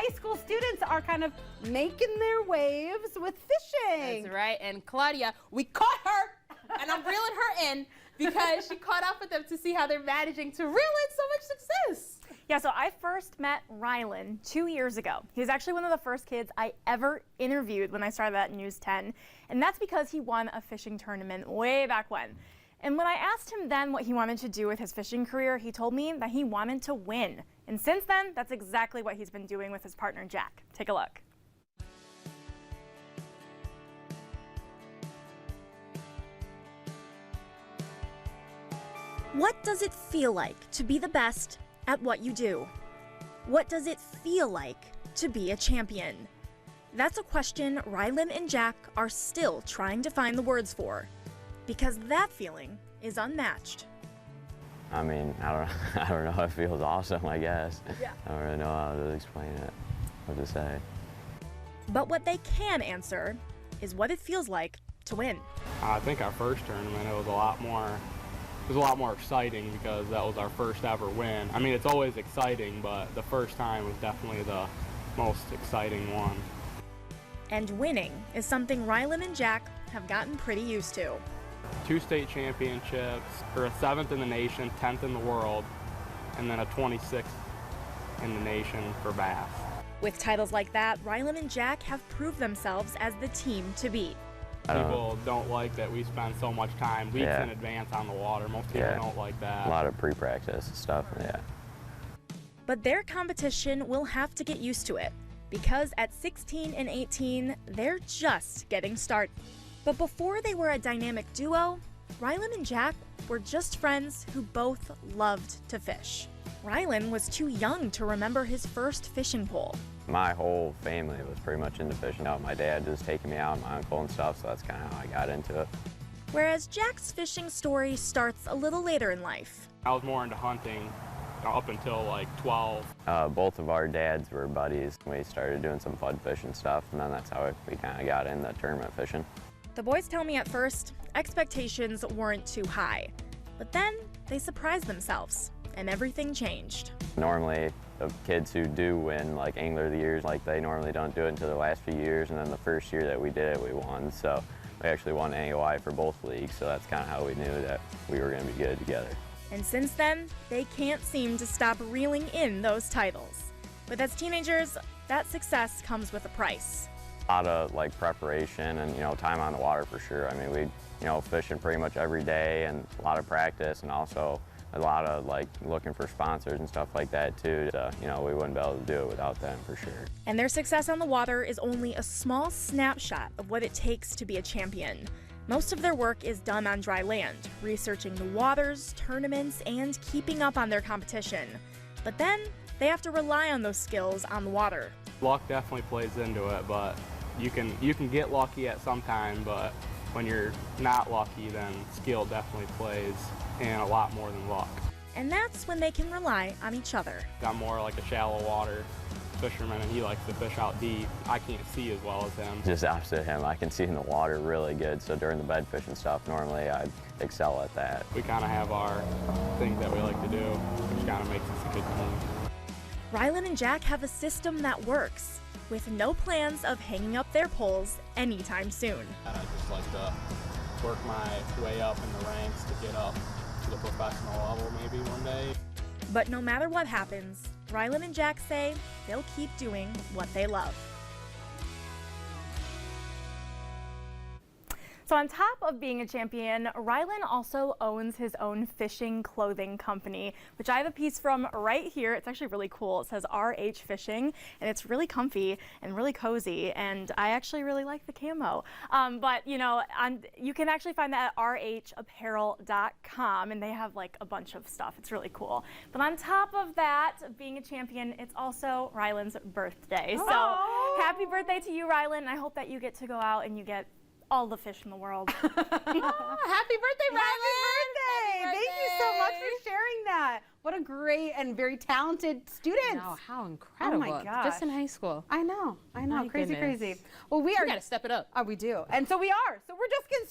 high school students are kind of making their waves with fishing. That's right. And Claudia, we caught her, and I'm reeling her in because she caught up with them to see how they're managing to reel in so much success. Yeah, so I first met Rylan 2 years ago. He was actually one of the first kids I ever interviewed when I started at News 10, and that's because he won a fishing tournament way back when. And when I asked him then what he wanted to do with his fishing career, he told me that he wanted to win. And since then, that's exactly what he's been doing with his partner, Jack. Take a look. What does it feel like to be the best at what you do? What does it feel like to be a champion? That's a question Rylan and Jack are still trying to find the words for, because that feeling is unmatched. I mean, I don't know. It feels awesome, I guess. Yeah. I don't really know how to explain it, what to say. But what they can answer is what it feels like to win. I think our first tournament, it was a lot more exciting because that was our first ever win. I mean, it's always exciting, but the first time was definitely the most exciting one. And winning is something Rylan and Jack have gotten pretty used to. 2 state championships, or a 7th in the nation, 10th in the world, and then a 26th in the nation for bass. With titles like that, Rylan and Jack have proved themselves as the team to beat. People don't like that we spend so much time weeks in advance on the water. Most people don't like that. A lot of pre-practice and stuff, yeah. But their competition will have to get used to it, because at 16 and 18, they're just getting started. But before they were a dynamic duo, Rylan and Jack were just friends who both loved to fish. Rylan was too young to remember his first fishing pole. My whole family was pretty much into fishing. My dad just taking me out, my uncle and stuff, so that's kind of how I got into it. Whereas Jack's fishing story starts a little later in life. I was more into hunting up until like 12. Both of our dads were buddies. We started doing some flood fishing stuff, and then that's how we kind of got into tournament fishing. The boys tell me at first, expectations weren't too high. But then they surprised themselves, and everything changed. Normally, the kids who do win, like Angler of the Year, like they normally don't do it until the last few years, and then the first year that we did it, we won. So we actually won AOI for both leagues, so that's kind of how we knew that we were going to be good together. And since then, they can't seem to stop reeling in those titles. But as teenagers, that success comes with a price. A lot of like preparation and time on the water for sure. I mean, we fishing pretty much every day, and a lot of practice, and also a lot of like looking for sponsors and stuff like that too. So, we wouldn't be able to do it without them for sure. And their success on the water is only a small snapshot of what it takes to be a champion. Most of their work is done on dry land, researching the waters, tournaments, and keeping up on their competition. But then they have to rely on those skills on the water. Luck definitely plays into it, but you can get lucky at some time, but when you're not lucky, then skill definitely plays, and a lot more than luck. And that's when they can rely on each other. I'm more like a shallow water fisherman, and he likes to fish out deep. I can't see as well as him. Just opposite him, I can see in the water really good, so during the bed fishing stuff, normally I'd excel at that. We kind of have our things that we like to do, which kind of makes us a good team. Rylan and Jack have a system that works, with no plans of hanging up their poles anytime soon. I just like to work my way up in the ranks to get up to the professional level maybe one day. But no matter what happens, Rylan and Jack say they'll keep doing what they love. So on top of being a champion, Rylan also owns his own fishing clothing company, which I have a piece from right here. It's actually really cool. It says RH Fishing, and it's really comfy and really cozy, and I actually really like the camo. But you can actually find that at rhapparel.com, and they have like a bunch of stuff. It's really cool. But on top of that, being a champion, it's also Rylan's birthday. Aww. So happy birthday to you, Rylan. I hope that you get to go out and you get all the fish in the world. Happy birthday, Rylan! Happy birthday! Thank you so much for sharing that. What a great and very talented student. Wow, how incredible. Oh my gosh. Just in high school. I know. My Crazy, goodness. crazy. Well, we We gotta step it up. we do. And so we are. So we're just getting